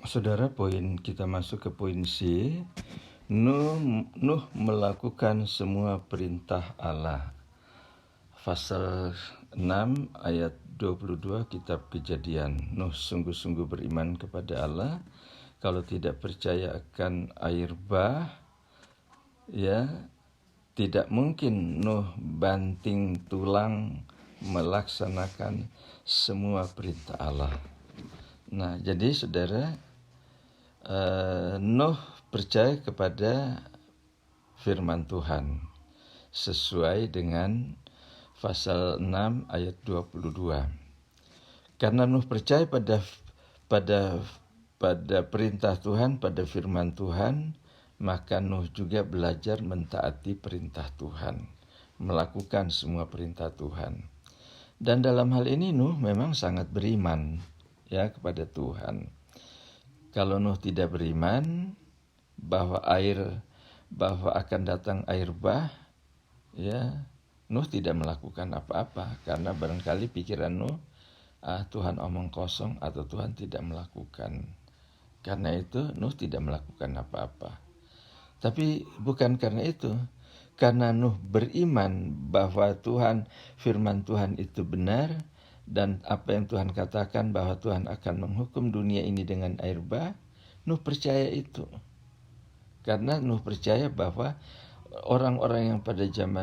Saudara, kita masuk ke poin C. Nuh melakukan semua perintah Allah. Pasal 6 ayat 22 kitab Kejadian. Nuh sungguh-sungguh beriman kepada Allah. Kalau tidak percaya akan air bah, ya tidak mungkin Nuh banting tulang melaksanakan semua perintah Allah. Nah, jadi saudara, Nuh percaya kepada firman Tuhan sesuai dengan pasal 6 ayat 22. Karena Nuh percaya pada perintah Tuhan, pada firman Tuhan, maka Nuh juga belajar mentaati perintah Tuhan, melakukan semua perintah Tuhan. Dan dalam hal ini Nuh memang sangat beriman ya kepada Tuhan. Kalau Nuh tidak beriman bahwa akan datang air bah, ya Nuh tidak melakukan apa-apa, karena barangkali pikiran Nuh, Tuhan omong kosong atau Tuhan tidak melakukan. Karena itu Nuh tidak melakukan apa-apa. Tapi bukan karena itu, karena Nuh beriman bahwa firman Tuhan itu benar, dan apa yang Tuhan katakan bahwa Tuhan akan menghukum dunia ini dengan air bah, Nuh percaya itu. Karena Nuh percaya bahwa orang-orang yang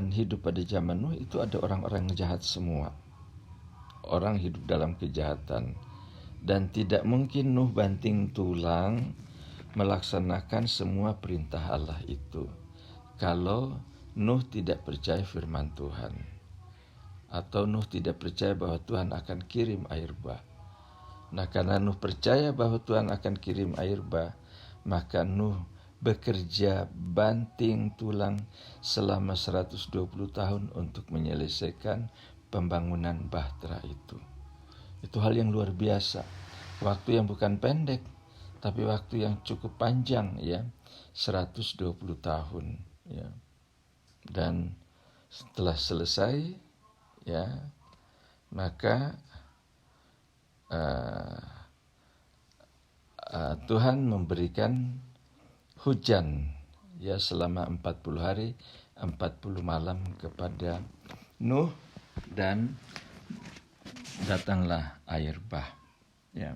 hidup pada zaman Nuh itu ada orang-orang jahat semua. Orang hidup dalam kejahatan. Dan tidak mungkin Nuh banting tulang melaksanakan semua perintah Allah itu kalau Nuh tidak percaya firman Tuhan, atau Nuh tidak percaya bahwa Tuhan akan kirim air bah. Nah, karena Nuh percaya bahwa Tuhan akan kirim air bah, maka Nuh bekerja banting tulang selama 120 tahun untuk menyelesaikan pembangunan Bahtera itu. Itu hal yang luar biasa. Waktu yang bukan pendek, tapi waktu yang cukup panjang, ya, 120 tahun, ya. Dan setelah selesai, ya, maka Tuhan memberikan hujan, ya, selama 40 hari 40 malam kepada Nuh, dan datanglah air bah, ya.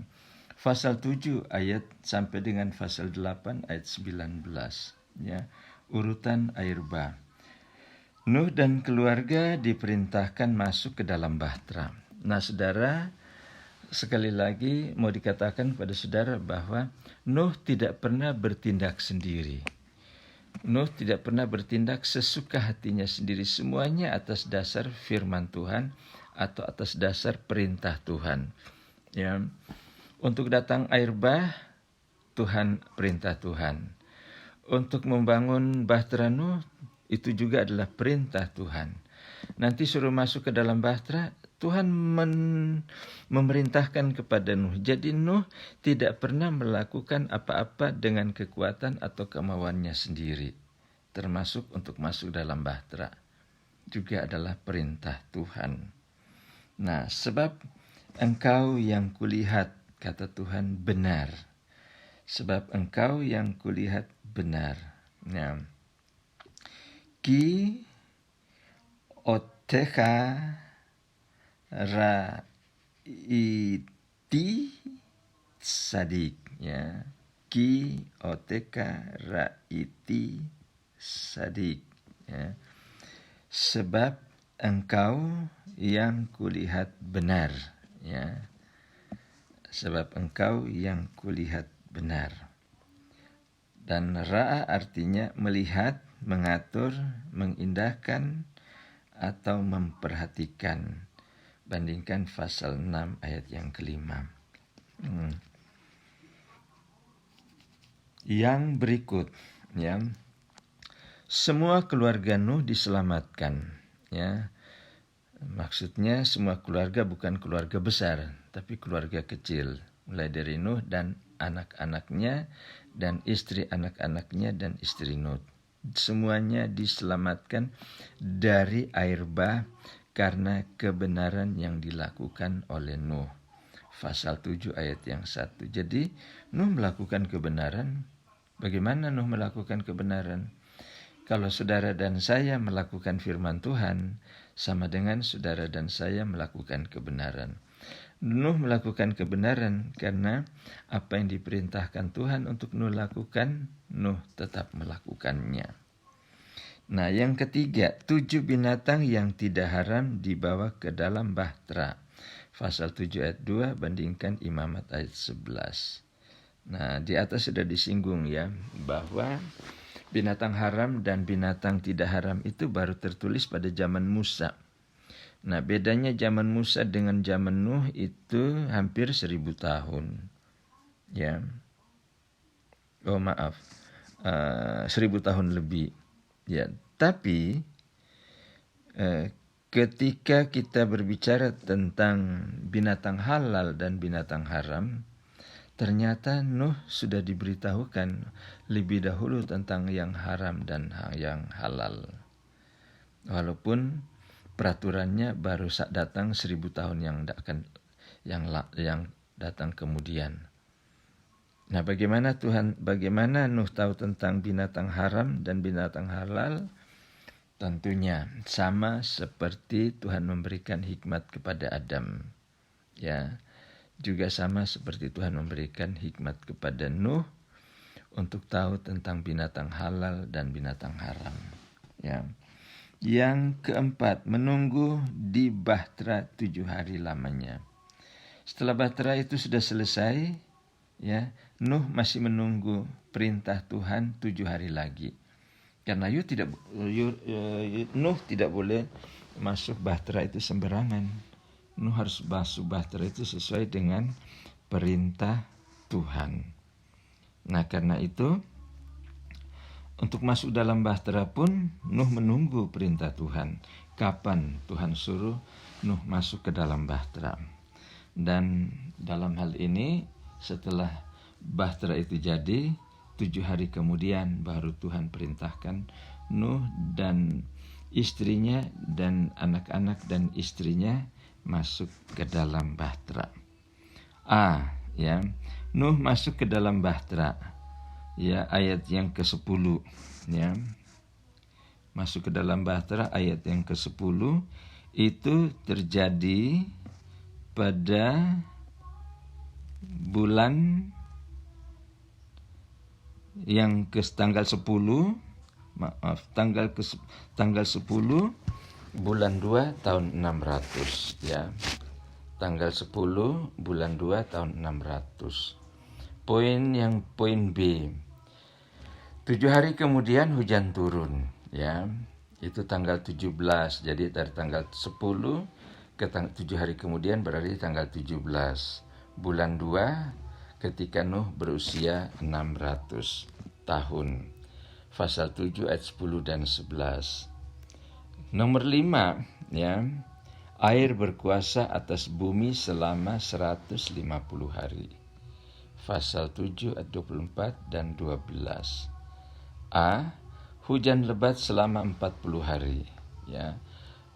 Pasal 7 ayat sampai dengan pasal 8 ayat 19, ya, urutan air bah. Nuh dan keluarga diperintahkan masuk ke dalam bahtera. Nah, saudara, sekali lagi mau dikatakan pada saudara bahwa Nuh tidak pernah bertindak sendiri. Nuh tidak pernah bertindak sesuka hatinya sendiri. Semuanya atas dasar firman Tuhan atau atas dasar perintah Tuhan. Ya. Untuk datang air bah, Tuhan, perintah Tuhan. Untuk membangun bahtera Nuh, itu juga adalah perintah Tuhan. Nanti suruh masuk ke dalam bahtera, Tuhan memerintahkan kepada Nuh. Jadi Nuh tidak pernah melakukan apa-apa dengan kekuatan atau kemauannya sendiri. Termasuk untuk masuk dalam bahtera. Juga adalah perintah Tuhan. Nah, sebab engkau yang kulihat, kata Tuhan, benar. Sebab engkau yang kulihat benar. Nah, ki oteka raiti sadik, ya. Ki oteka raiti sadik, ya. Sebab engkau yang kulihat benar, ya. Sebab engkau yang kulihat benar. Dan ra'a artinya melihat, mengatur, mengindahkan, atau memperhatikan. Bandingkan pasal 6 ayat yang kelima. Yang berikut, ya. Semua keluarga Nuh diselamatkan, ya. Maksudnya semua keluarga bukan keluarga besar, tapi keluarga kecil. Mulai dari Nuh dan anak-anaknya, dan istri anak-anaknya, dan istri Nuh. Semuanya diselamatkan dari air bah karena kebenaran yang dilakukan oleh Nuh. pasal 7 ayat yang 1. Jadi Nuh melakukan kebenaran. Bagaimana Nuh melakukan kebenaran? Kalau saudara dan saya melakukan firman Tuhan, sama dengan saudara dan saya melakukan kebenaran. Nuh melakukan kebenaran karena apa yang diperintahkan Tuhan untuk Nuh lakukan, Nuh tetap melakukannya. Nah, yang ketiga, 7 binatang yang tidak haram dibawa ke dalam bahtera. Pasal 7 ayat 2 bandingkan Imamat ayat 11. Nah, di atas sudah disinggung ya, bahwa binatang haram dan binatang tidak haram itu baru tertulis pada zaman Musa. Nah, bedanya zaman Musa dengan zaman Nuh itu hampir 1000 tahun. Ya. Oh maaf, 1000 tahun lebih. Ya, tapi ketika kita berbicara tentang binatang halal dan binatang haram, ternyata Nuh sudah diberitahukan lebih dahulu tentang yang haram dan yang halal. Walaupun peraturannya baru datang 1000 tahun yang datang kemudian. Nah, bagaimana Nuh tahu tentang binatang haram dan binatang halal? Tentunya sama seperti Tuhan memberikan hikmat kepada Adam. Ya. Juga sama seperti Tuhan memberikan hikmat kepada Nuh untuk tahu tentang binatang halal dan binatang haram. Ya. Yang keempat, menunggu di bahtera 7 hari lamanya. Setelah bahtera itu sudah selesai, ya, Nuh masih menunggu perintah Tuhan 7 hari lagi. Karena Nuh tidak boleh masuk bahtera itu sembarangan. Nuh harus masuk bahtera itu sesuai dengan perintah Tuhan. Nah, karena itu untuk masuk dalam bahtera pun Nuh menunggu perintah Tuhan. Kapan Tuhan suruh Nuh masuk ke dalam bahtera. Dan dalam hal ini setelah bahtera itu jadi, 7 hari kemudian baru Tuhan perintahkan Nuh dan istrinya dan anak-anak dan istrinya masuk ke dalam bahtera. Ya, Nuh masuk ke dalam bahtera. Ya, ayat yang ke-10, ya. Masuk ke dalam bahtera ayat yang ke-10 itu terjadi pada bulan yang tanggal 10, tanggal 10 bulan 2 tahun 600, ya. Tanggal 10 bulan 2 tahun 600. Poin B. 7 hari kemudian hujan turun, ya. Itu tanggal 17. Jadi dari tanggal 10 ke 7 hari kemudian berarti tanggal 17. Bulan 2 ketika Nuh berusia 600 tahun. Pasal 7 ayat 10 dan 11. Nomor 5, ya. Air berkuasa atas bumi selama 150 hari. Pasal 7 ayat 24 dan 12. Hujan lebat selama 40 hari, ya.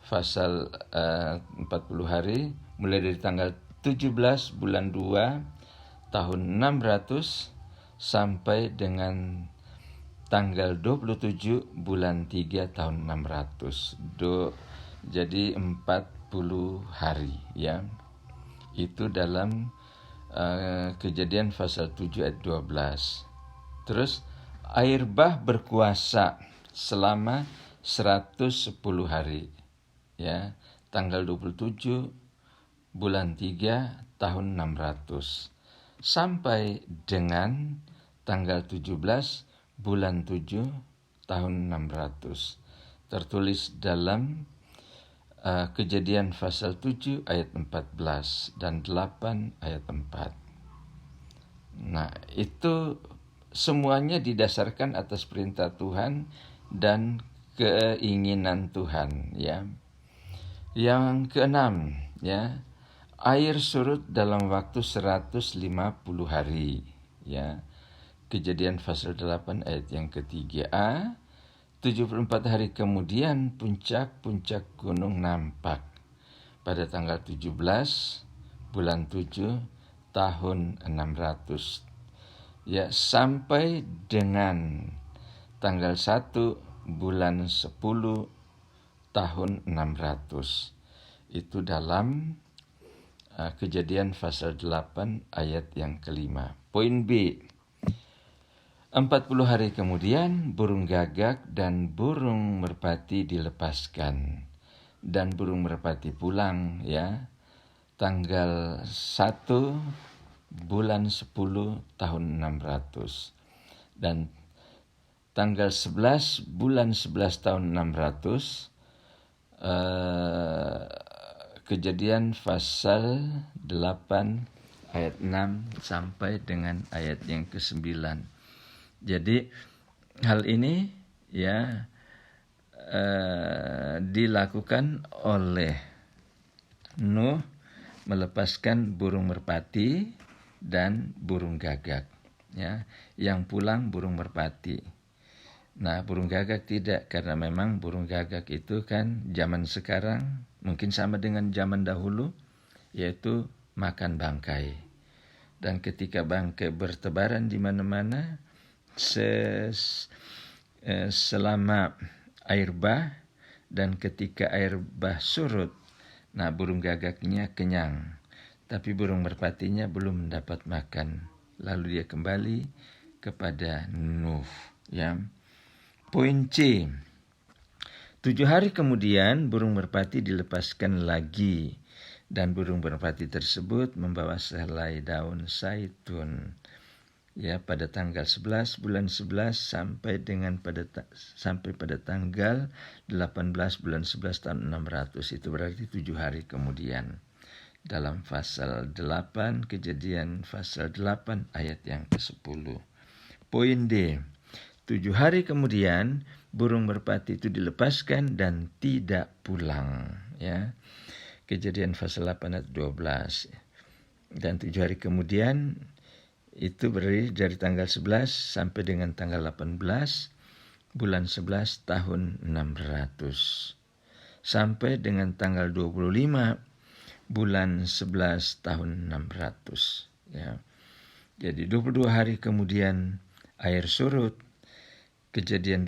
Pasal 40 hari mulai dari tanggal 17 bulan 2 tahun 600 sampai dengan tanggal 27 bulan 3 tahun 600. Jadi 40 hari, ya. Itu dalam Kejadian pasal 7 ayat 12. Terus air bah berkuasa selama 110 hari, ya. Tanggal 27 bulan 3 tahun 600 sampai dengan tanggal 17 bulan 7 tahun 600. Tertulis dalam Kejadian pasal 7 ayat 14 dan 8 ayat 4. Nah, itu semuanya didasarkan atas perintah Tuhan dan keinginan Tuhan, ya. Yang keenam, ya. Air surut dalam waktu 150 hari, ya. Kejadian pasal 8 ayat yang ketiga. 74 hari kemudian puncak-puncak gunung nampak pada tanggal 17 bulan 7 tahun 600. Ya, sampai dengan tanggal 1 bulan 10 tahun 600. Itu dalam Kejadian pasal 8 ayat yang kelima. Poin B. 40 hari kemudian burung gagak dan burung merpati dilepaskan. Dan burung merpati pulang, ya. Tanggal 1 bulan 10 tahun 600. Dan tanggal 11 bulan 11 tahun 600, Kejadian pasal 8 ayat 6 sampai dengan ayat yang ke-9. Jadi hal ini ya dilakukan oleh Nuh melepaskan burung merpati dan burung gagak, ya. Yang pulang burung merpati. Nah, burung gagak tidak, karena memang burung gagak itu kan zaman sekarang mungkin sama dengan zaman dahulu, yaitu makan bangkai. Dan ketika bangkai bertebaran di mana-mana selama air bah, dan ketika air bah surut, nah burung gagaknya kenyang, tapi burung merpatinya belum mendapat makan. Lalu dia kembali kepada Nuh, ya. Poin C. 7 hari kemudian burung merpati dilepaskan lagi, dan burung merpati tersebut membawa sehelai daun zaitun, ya, pada tanggal 11 bulan 11 sampai pada tanggal 18 bulan 11 tahun 600. Itu berarti 7 hari kemudian. Dalam pasal 8, Kejadian pasal 8 ayat yang ke-10. Poin D. 7 hari kemudian burung merpati itu dilepaskan dan tidak pulang, ya. Kejadian pasal 8 ayat 12. Dan 7 hari kemudian itu berdiri dari tanggal 11 sampai dengan tanggal 18 bulan 11 tahun 600. Sampai dengan tanggal 25 bulan 11 tahun 600, ya. Jadi 22 hari kemudian air surut. Kejadian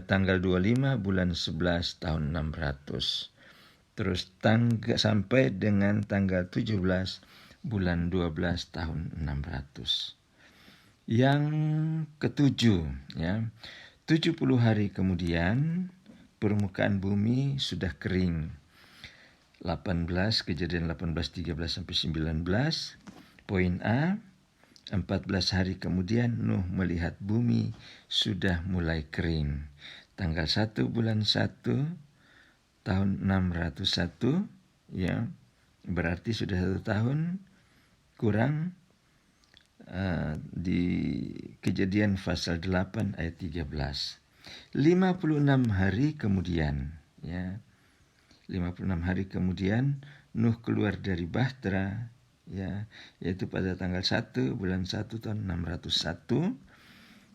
tanggal 25 bulan 11 tahun 600. Terus sampai dengan tanggal 17 bulan 12 tahun 600. Yang ketujuh, ya. 70 hari kemudian permukaan bumi sudah kering. 18, Kejadian 18, 13 sampai 19. Poin A. 14 hari kemudian Nuh melihat bumi sudah mulai kering. Tanggal 1 bulan 1 tahun 601, ya. Berarti sudah 1 tahun kurang, di Kejadian pasal 8 ayat 13. 56 hari kemudian, ya. 56 hari kemudian Nuh keluar dari Bahtera, ya, yaitu pada tanggal 1 bulan 1 tahun 601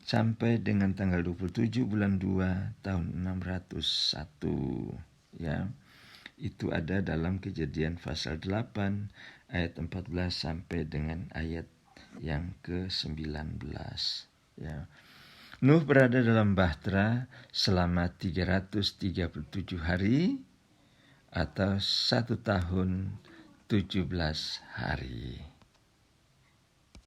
sampai dengan tanggal 27 bulan 2 tahun 601, ya. Itu ada dalam Kejadian pasal 8 ayat 14 sampai dengan ayat yang ke-19, ya. Nuh berada dalam Bahtera selama 337 hari atau 1 tahun 17 hari.